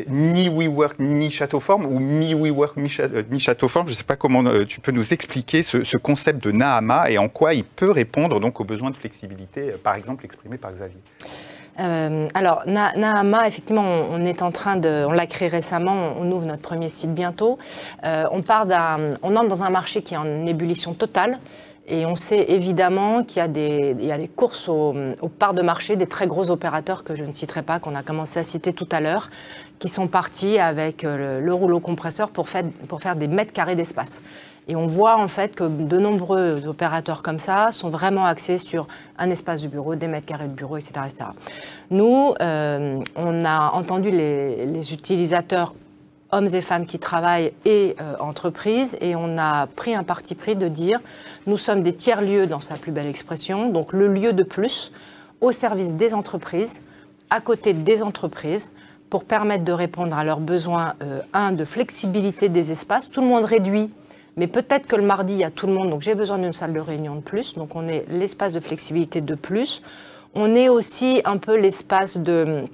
ni WeWork ni Châteauforme, ou mi-WeWork ni Châteauforme, je ne sais pas comment tu peux nous expliquer ce concept de Nahama et en quoi il peut répondre donc aux besoins de flexibilité, par exemple exprimés par Xavier. Alors, Nahama, effectivement, on l'a créé récemment, on ouvre notre premier site bientôt. On entre dans un marché qui est en ébullition totale. Et on sait évidemment qu'il y a des courses aux parts de marché des très gros opérateurs que je ne citerai pas, qu'on a commencé à citer tout à l'heure, qui sont partis avec le rouleau compresseur pour faire des mètres carrés d'espace. Et on voit en fait que de nombreux opérateurs comme ça sont vraiment axés sur un espace de bureau, des mètres carrés de bureau, etc. etc. Nous, on a entendu les utilisateurs, hommes et femmes qui travaillent et entreprises, et on a pris un parti pris de dire nous sommes des tiers-lieux dans sa plus belle expression, donc le lieu de plus au service des entreprises, à côté des entreprises, pour permettre de répondre à leurs besoins, de flexibilité des espaces. Tout le monde réduit, mais peut-être que le mardi, il y a tout le monde, donc j'ai besoin d'une salle de réunion de plus, donc on est l'espace de flexibilité de plus. On est aussi un peu l'espace de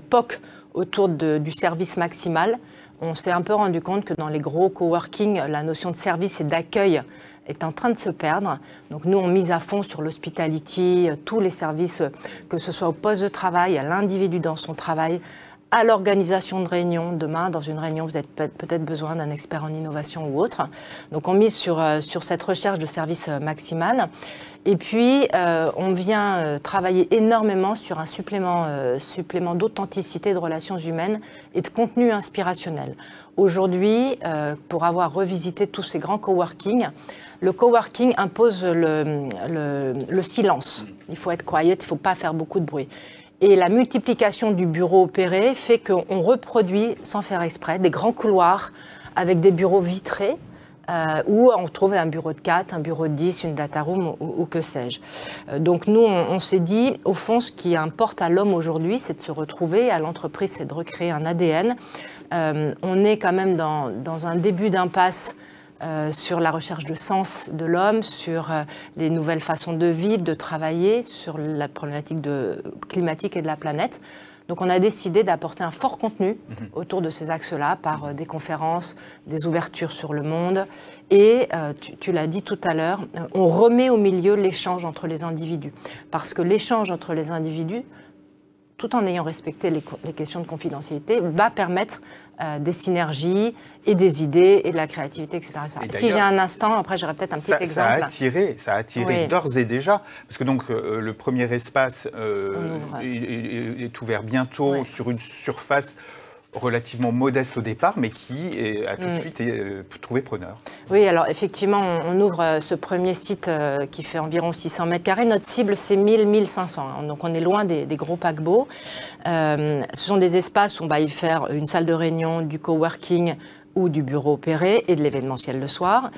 POC, autour du service maximal. On s'est un peu rendu compte que dans les gros coworking, la notion de service et d'accueil est en train de se perdre. Donc nous, on mise à fond sur l'hospitality, tous les services, que ce soit au poste de travail, à l'individu dans son travail, à l'organisation de réunions. Demain, dans une réunion, vous avez peut-être besoin d'un expert en innovation ou autre. Donc on mise sur cette recherche de service maximal. Et puis, on vient travailler énormément sur un supplément d'authenticité de relations humaines et de contenu inspirationnel. Aujourd'hui, pour avoir revisité tous ces grands coworking, le coworking impose le silence. Il faut être quiet, il ne faut pas faire beaucoup de bruit. Et la multiplication du bureau opéré fait qu'on reproduit, sans faire exprès, des grands couloirs avec des bureaux vitrés, où on trouve un bureau de 4, un bureau de 10, une data room ou que sais-je. Donc nous, on s'est dit, au fond, ce qui importe à l'homme aujourd'hui, c'est de se retrouver, à l'entreprise, c'est de recréer un ADN. On est quand même dans un début d'impasse sur la recherche de sens de l'homme, sur les nouvelles façons de vivre, de travailler, sur la problématique climatique et de la planète. Donc on a décidé d'apporter un fort contenu autour de ces axes-là par des conférences, des ouvertures sur le monde. Et tu l'as dit tout à l'heure, on remet au milieu l'échange entre les individus. Parce que l'échange entre les individus, tout en ayant respecté les questions de confidentialité, va permettre des synergies et des idées et de la créativité, etc. Si j'ai un instant, après j'aurai peut-être un petit exemple. Ça a attiré oui. D'ores et déjà, parce que donc le premier espace est ouvert bientôt sur une surface relativement modeste au départ, mais qui a tout de suite trouvé preneur. Oui, alors effectivement, on ouvre ce premier site qui fait environ 600 mètres carrés. Notre cible, c'est 1000-1500. Hein, donc on est loin des gros paquebots. Ce sont des espaces où on va y faire une salle de réunion, du coworking ou du bureau opéré et de l'événementiel le soir.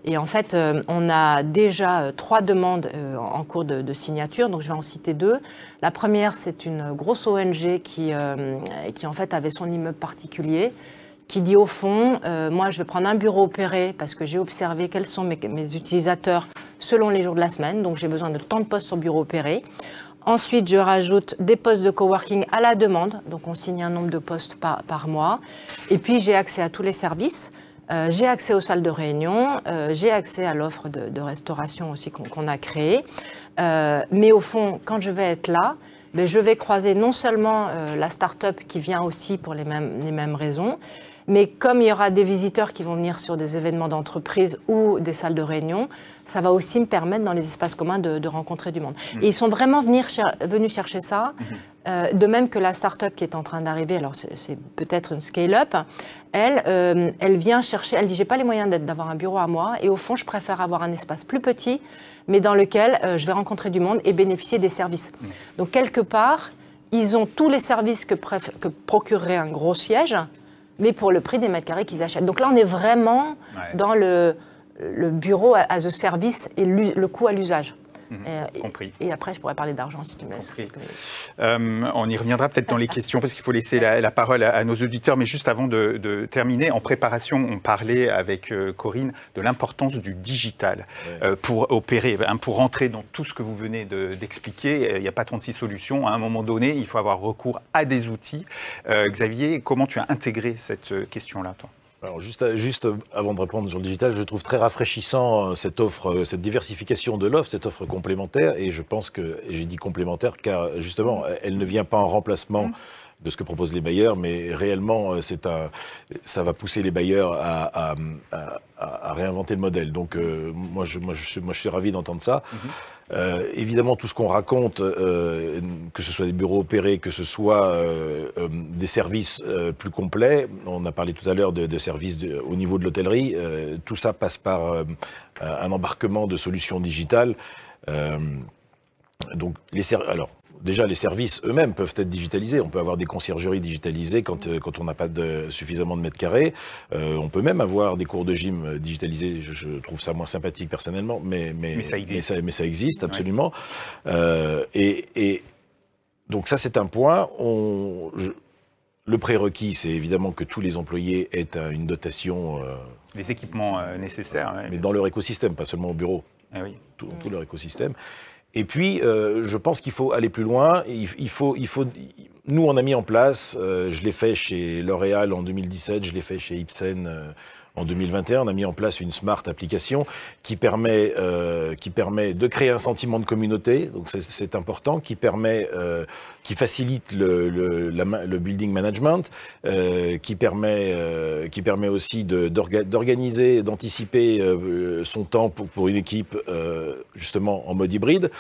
Et en fait, on a déjà 3 demandes en cours de signature, donc je vais en citer 2. La première, c'est une grosse ONG qui en fait avait son immeuble particulier, qui dit au fond, moi je vais prendre un bureau opéré parce que j'ai observé quels sont mes utilisateurs selon les jours de la semaine, donc j'ai besoin de tant de postes sur bureau opéré. Ensuite, je rajoute des postes de coworking à la demande. Donc, on signe un nombre de postes par mois. Et puis, j'ai accès à tous les services. J'ai accès aux salles de réunion. J'ai accès à l'offre de restauration aussi qu'on a créée. Mais au fond, quand je vais être là, mais je vais croiser non seulement la start-up qui vient aussi pour les mêmes raisons, mais comme il y aura des visiteurs qui vont venir sur des événements d'entreprise ou des salles de réunion, ça va aussi me permettre dans les espaces communs de rencontrer du monde. Et ils sont vraiment venus chercher ça, de même que la start-up qui est en train d'arriver, alors c'est peut-être une scale-up, elle vient chercher, elle dit j'ai pas les moyens d'avoir un bureau à moi et au fond je préfère avoir un espace plus petit mais dans lequel je vais rencontrer du monde et bénéficier des services. Donc quelque part, ils ont tous les services que procurerait un gros siège, mais pour le prix des mètres carrés qu'ils achètent. Donc là, on est vraiment dans le bureau as a service et le coût à l'usage. Compris. Et après, je pourrais parler d'argent si tu me laisses. On y reviendra peut-être dans les questions parce qu'il faut laisser la parole à nos auditeurs. Mais juste avant de terminer, en préparation, on parlait avec Corinne de l'importance du digital pour opérer, pour rentrer dans tout ce que vous venez d'expliquer. Il n'y a pas 36 solutions. À un moment donné, il faut avoir recours à des outils. Xavier, comment tu as intégré cette question-là, toi ? Alors juste avant de répondre sur le digital, je trouve très rafraîchissant cette offre, cette diversification de l'offre, cette offre complémentaire. Et je pense que, et j'ai dit complémentaire, car justement, elle ne vient pas en remplacement de ce que proposent les bailleurs, mais réellement, ça va pousser les bailleurs à réinventer le modèle. Donc, moi, je suis ravi d'entendre ça. Évidemment, tout ce qu'on raconte, que ce soit des bureaux opérés, que ce soit des services plus complets, on a parlé tout à l'heure de services au niveau de l'hôtellerie, tout ça passe par un embarquement de solutions digitales. Donc, déjà, les services eux-mêmes peuvent être digitalisés. On peut avoir des conciergeries digitalisées quand on n'a pas suffisamment de mètres carrés. On peut même avoir des cours de gym digitalisés. Je trouve ça moins sympathique personnellement, mais ça existe absolument. Et donc ça, c'est un point. Le prérequis, c'est évidemment que tous les employés aient une dotation. Les équipements nécessaires. Mais dans leur écosystème, pas seulement au bureau. Ah oui. Tout leur écosystème. Et puis, je pense qu'il faut aller plus loin. Nous, on a mis en place, je l'ai fait chez L'Oréal en 2017, je l'ai fait chez Ipsen en 2021, on a mis en place une smart application qui permet de créer un sentiment de communauté, donc c'est important, qui facilite le building management, qui permet aussi d'organiser, d'anticiper son temps pour une équipe justement en mode hybride.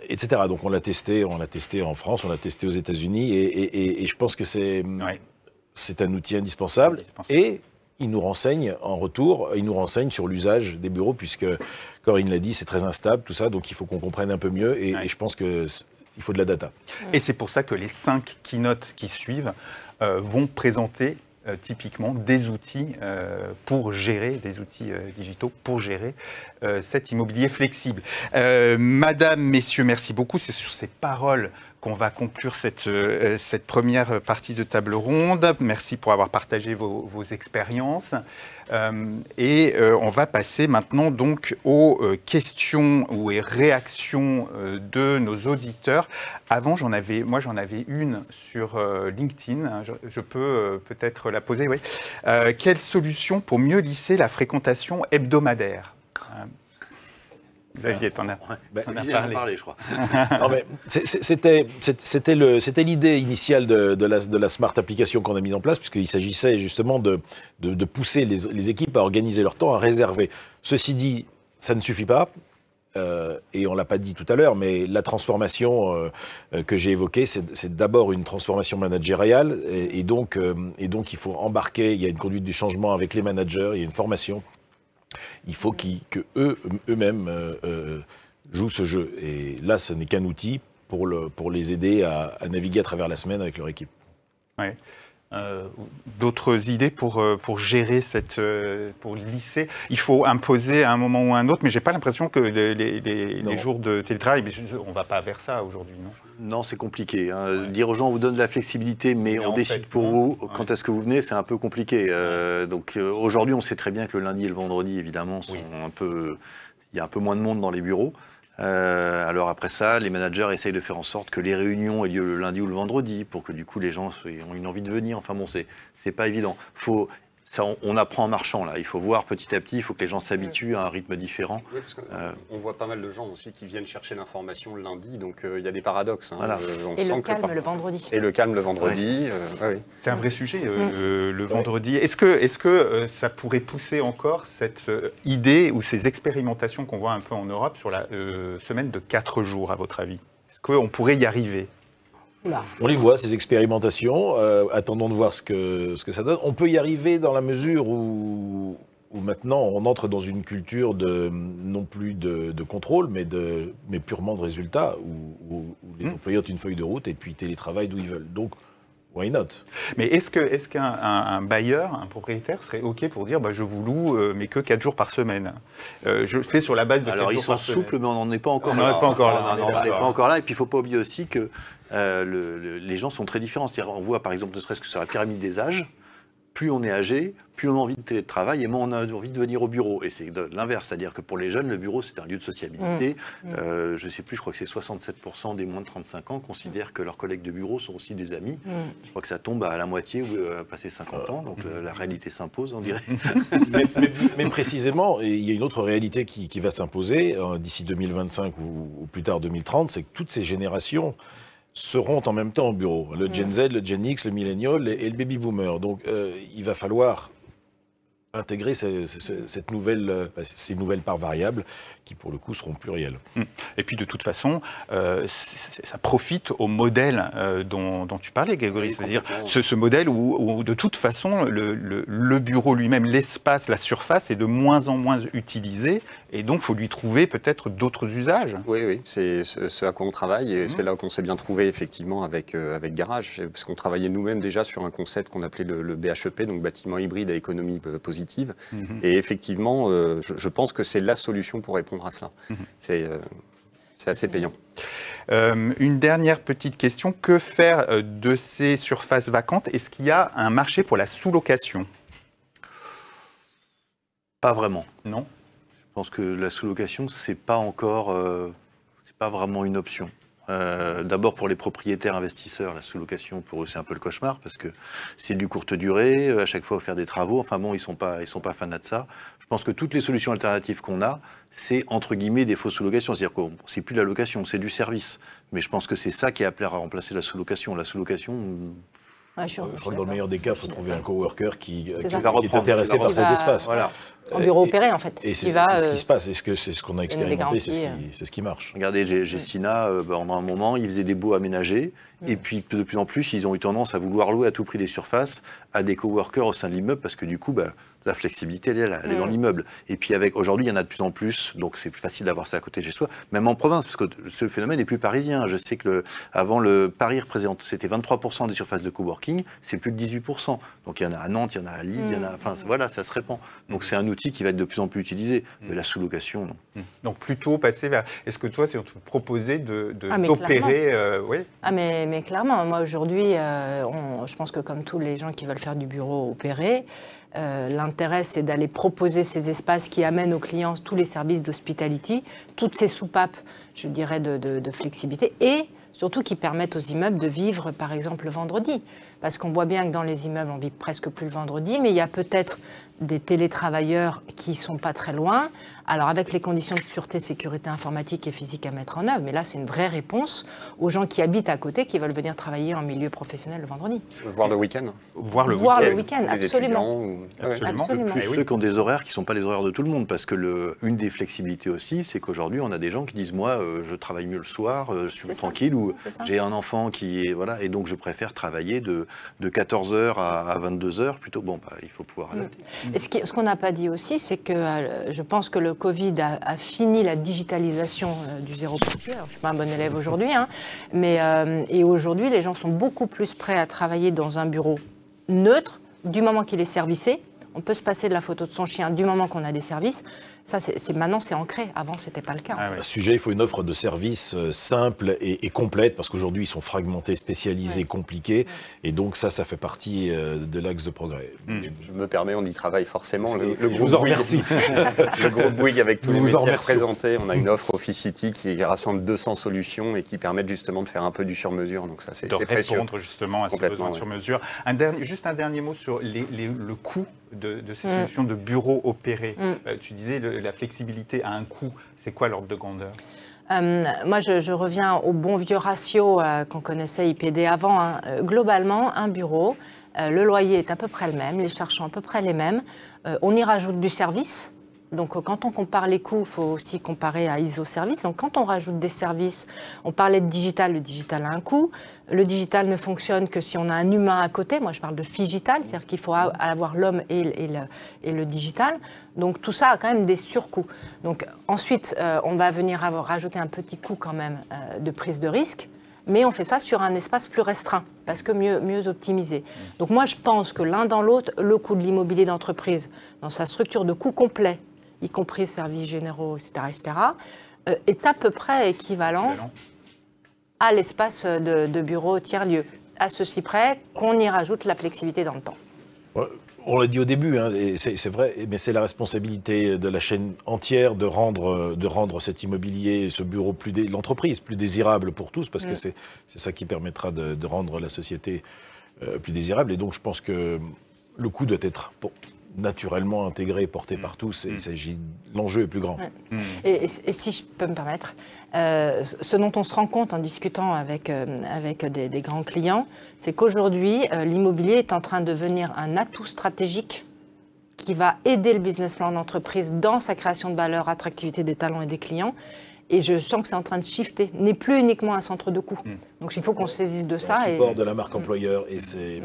Etc. Donc on l'a testé en France, on l'a testé aux États-Unis, et je pense que c'est un outil indispensable. Et il nous renseigne en retour, il nous renseigne sur l'usage des bureaux, puisque Corinne l'a dit, c'est très instable, tout ça, donc il faut qu'on comprenne un peu mieux, et je pense qu'il faut de la data. Et c'est pour ça que les 5 keynotes qui suivent vont présenter typiquement des outils pour gérer, des outils digitaux pour gérer cet immobilier flexible. Madame, messieurs, merci beaucoup. C'est sur ces paroles qu'on va conclure cette première partie de table ronde. Merci pour avoir partagé vos expériences. On va passer maintenant donc aux questions ou aux réactions de nos auditeurs. Avant, j'en avais une sur LinkedIn. Je peux peut-être la poser. Oui. Quelle solution pour mieux lisser la fréquentation hebdomadaire ? Xavier, t'en as parlé, je crois. Non, mais c'était l'idée initiale de la smart application qu'on a mise en place, puisqu'il s'agissait justement de pousser les équipes à organiser leur temps, à réserver. Ceci dit, ça ne suffit pas. Et on ne l'a pas dit tout à l'heure, mais la transformation que j'ai évoquée, c'est d'abord une transformation managériale. Et donc, il faut embarquer, il y a une conduite du changement avec les managers, il y a une formation. Il faut qu'eux-mêmes jouent ce jeu. Et là, ce n'est qu'un outil pour les aider à naviguer à travers la semaine avec leur équipe. Ouais. D'autres idées pour gérer pour lisser. Il faut imposer à un moment ou à un autre, mais j'ai pas l'impression que les jours de télétravail, on va pas vers ça aujourd'hui, non ? Non, c'est compliqué. Dire aux gens, on vous donne de la flexibilité, mais on décide pour vous quand est-ce que vous venez, c'est un peu compliqué. Donc aujourd'hui, on sait très bien que le lundi et le vendredi, évidemment, sont il y a un peu moins de monde dans les bureaux. Alors après ça, les managers essayent de faire en sorte que les réunions aient lieu le lundi ou le vendredi pour que du coup les gens aient une envie de venir. Enfin bon, c'est pas évident. Faut Ça, on apprend en marchant, là. Il faut voir petit à petit, il faut que les gens s'habituent à un rythme différent. Oui, parce qu'on voit pas mal de gens aussi qui viennent chercher l'information le lundi, donc il y a des paradoxes. Hein. Voilà. Et le calme le vendredi. Et le calme le vendredi. Oui. C'est un vrai sujet, le vendredi. Est-ce que ça pourrait pousser encore cette idée ou ces expérimentations qu'on voit un peu en Europe sur la semaine de 4 jours, à votre avis? Est-ce qu'on pourrait y arriver? On les voit, ces expérimentations. Attendons de voir ce que ça donne. On peut y arriver dans la mesure où maintenant on entre dans une culture non plus de contrôle, mais purement de résultats, où les employés ont une feuille de route et puis télétravaillent d'où ils veulent. Donc, why not? Mais est-ce qu'un bailleur, un propriétaire serait OK pour dire je vous loue, mais que 4 jours par semaine? Je le fais sur la base de 4 jours par semaine. Alors, ils sont souples, mais on n'en est pas encore là. On n'en est pas encore là. On n'en est pas encore là. Et puis, il ne faut pas oublier aussi que les gens sont très différents. C'est-à-dire, on voit, par exemple, ne serait-ce que sur la pyramide des âges, plus on est âgé, plus on a envie de télétravail et moins on a envie de venir au bureau. Et c'est l'inverse, c'est-à-dire que pour les jeunes, le bureau, c'est un lieu de sociabilité. Je ne sais plus, je crois que c'est 67% des moins de 35 ans considèrent que leurs collègues de bureau sont aussi des amis. Je crois que ça tombe à la moitié ou à passer 50 ans, donc la réalité s'impose, on dirait. mais précisément, il y a une autre réalité qui va s'imposer d'ici 2025 ou plus tard 2030, c'est que toutes ces générations seront en même temps au bureau. Le Gen Z, le Gen X, le Millennial et le Baby Boomer. Donc, il va falloir intégrer ces nouvelles parts variables qui, pour le coup, seront plurielles. Et puis, de toute façon, ça profite au modèle dont tu parlais, Grégory. C'est-à-dire ce modèle où, de toute façon, le bureau lui-même, l'espace, la surface est de moins en moins utilisé. Et donc, il faut lui trouver peut-être d'autres usages. Oui, c'est ce à quoi on travaille. Et c'est là qu'on s'est bien trouvé, effectivement, avec Garage. Parce qu'on travaillait nous-mêmes déjà sur un concept qu'on appelait le BHEP, donc bâtiment hybride à économie positive. Et effectivement, je pense que c'est la solution pour répondre à cela. C'est assez payant. Une dernière petite question. Que faire de ces surfaces vacantes? Est-ce qu'il y a un marché pour la sous-location? Pas vraiment. Non. Je pense que la sous-location, c'est pas vraiment une option. D'abord pour les propriétaires investisseurs, la sous-location pour eux c'est un peu le cauchemar parce que c'est du courte durée, à chaque fois il faut faire des travaux. Enfin bon, ils sont pas fans de ça. Je pense que toutes les solutions alternatives qu'on a, c'est entre guillemets des fausses sous-locations, c'est-à-dire que c'est plus de la location, c'est du service. Mais je pense que c'est ça qui est appelé à remplacer la sous-location. La sous-location. Je crois que dans le meilleur des cas, il faut trouver un coworker qui est reprendre, intéressé par cet espace. Voilà. En bureau opéré, en fait. Et c'est ce qui se passe. Est-ce que c'est ce qu'on a expérimenté? C'est ce qui marche. Regardez, Gessina, pendant un moment, ils faisaient des baux aménagés. Et puis, de plus en plus, ils ont eu tendance à vouloir louer à tout prix des surfaces à des coworkers au sein de l'immeuble parce que du coup, la flexibilité, elle est dans l'immeuble. Et puis, aujourd'hui, il y en a de plus en plus. Donc, c'est plus facile d'avoir ça à côté de chez soi. Même en province, parce que ce phénomène n'est plus parisien. Je sais que avant, le Paris représente, c'était 23% des surfaces de coworking. C'est plus de 18%. Donc, il y en a à Nantes, il y en a à Lille, il y en a... Enfin, voilà, ça se répand. Donc, c'est un outil qui va être de plus en plus utilisé. Mais la sous-location, non. Donc, plutôt passer vers... Est-ce que toi, si on te proposait d'opérer... Oui. Mais clairement, moi, aujourd'hui, je pense que comme tous les gens qui veulent faire du bureau opéré, l'intérêt, c'est d'aller proposer ces espaces qui amènent aux clients tous les services d'hospitality, toutes ces soupapes, je dirais, de flexibilité, et surtout qui permettent aux immeubles de vivre, par exemple, le vendredi. Parce qu'on voit bien que dans les immeubles, on vit presque plus le vendredi, mais il y a peut-être des télétravailleurs qui ne sont pas très loin. Alors, avec les conditions de sûreté, sécurité informatique et physique à mettre en œuvre, mais là, c'est une vraie réponse aux gens qui habitent à côté, qui veulent venir travailler en milieu professionnel le vendredi. Voir le week-end. Voir le week-end, absolument. Absolument. Plus ceux qui ont des horaires qui ne sont pas les horaires de tout le monde, parce que une des flexibilités aussi, c'est qu'aujourd'hui, on a des gens qui disent, moi, je travaille mieux le soir, je suis tranquille, ou j'ai un enfant qui est... Voilà, et donc, je préfère travailler de 14h à 22h, plutôt, il faut pouvoir adapter. Et ce qu'on n'a pas dit aussi, c'est que je pense que le Covid a fini la digitalisation du zéro papier. Alors, je ne suis pas un bon élève aujourd'hui, mais et aujourd'hui, les gens sont beaucoup plus prêts à travailler dans un bureau neutre, du moment qu'il est servicé. On peut se passer de la photo de son chien du moment qu'on a des services. Ça, maintenant, c'est ancré. Avant, ce n'était pas le cas. À ce sujet, il faut une offre de services simple et complète, parce qu'aujourd'hui, ils sont fragmentés, spécialisés, compliqués. Et donc, ça fait partie de l'axe de progrès. Je me permets, on y travaille forcément. Je vous en remercie. Le groupe Bouygues, avec tous les métiers représentés, on a une offre Officity qui rassemble 200 solutions et qui permettent justement de faire un peu du sur-mesure. Donc ça, c'est précieux. De répondre justement à ces besoins de sur-mesure. Juste un dernier mot sur le coût de ces solutions de bureaux opérés. Tu disais la flexibilité a un coût. C'est quoi l'ordre de grandeur? Moi, je reviens au bon vieux ratio qu'on connaissait IPD avant. Globalement, un bureau, le loyer est à peu près le même, les charges sont à peu près les mêmes. On y rajoute du service. Donc, quand on compare les coûts, il faut aussi comparer à ISO Service. Donc, quand on rajoute des services, on parlait de digital, le digital a un coût. Le digital ne fonctionne que si on a un humain à côté. Moi, je parle de figital, c'est-à-dire qu'il faut avoir l'homme et le digital. Donc, tout ça a quand même des surcoûts. Donc, ensuite, on va venir rajouter un petit coût quand même de prise de risque. Mais on fait ça sur un espace plus restreint, parce que mieux optimisé. Donc, moi, je pense que l'un dans l'autre, le coût de l'immobilier d'entreprise, dans sa structure de coût complet, y compris services généraux, etc., est à peu près équivalent à l'espace de bureau tiers-lieu. À ceci près qu'on y rajoute la flexibilité dans le temps. On l'a dit au début, et c'est vrai, mais c'est la responsabilité de la chaîne entière de rendre cet immobilier, ce bureau, l'entreprise plus désirable pour tous, parce que c'est ça qui permettra de rendre la société plus désirable. Et donc je pense que le coût doit être naturellement intégré, porté par tous, et l'enjeu est plus grand. Et si je peux me permettre, ce dont on se rend compte en discutant avec des grands clients, c'est qu'aujourd'hui, l'immobilier est en train de devenir un atout stratégique qui va aider le business plan d'entreprise dans sa création de valeur, attractivité des talents et des clients. Et je sens que c'est en train de shifter, n'est plus uniquement un centre de coût. Donc il faut qu'on se saisisse de ça. Le support de la marque employeur, et c'est...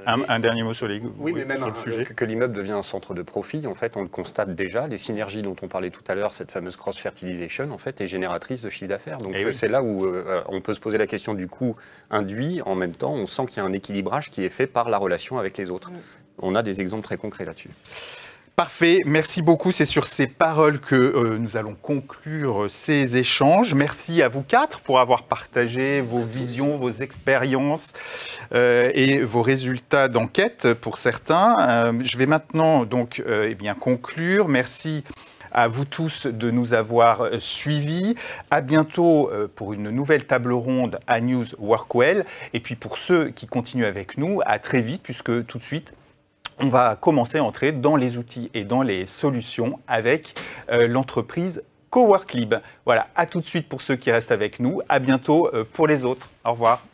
Un dernier mot sur les mais même le sujet. Que l'immeuble devient un centre de profit, en fait, on le constate déjà. Les synergies dont on parlait tout à l'heure, cette fameuse cross-fertilisation, en fait, est génératrice de chiffre d'affaires. Donc c'est là où on peut se poser la question du coût induit. En même temps, on sent qu'il y a un équilibrage qui est fait par la relation avec les autres. On a des exemples très concrets là-dessus. Parfait, merci beaucoup. C'est sur ces paroles que nous allons conclure ces échanges. Merci à vous quatre pour avoir partagé vos visions, vos expériences et vos résultats d'enquête pour certains. Je vais maintenant donc conclure. Merci à vous tous de nous avoir suivis. À bientôt pour une nouvelle table ronde à News Workwell. Et puis pour ceux qui continuent avec nous, à très vite, puisque tout de suite, on va commencer à entrer dans les outils et dans les solutions avec l'entreprise Coworklib. Voilà, à tout de suite pour ceux qui restent avec nous. À bientôt pour les autres. Au revoir.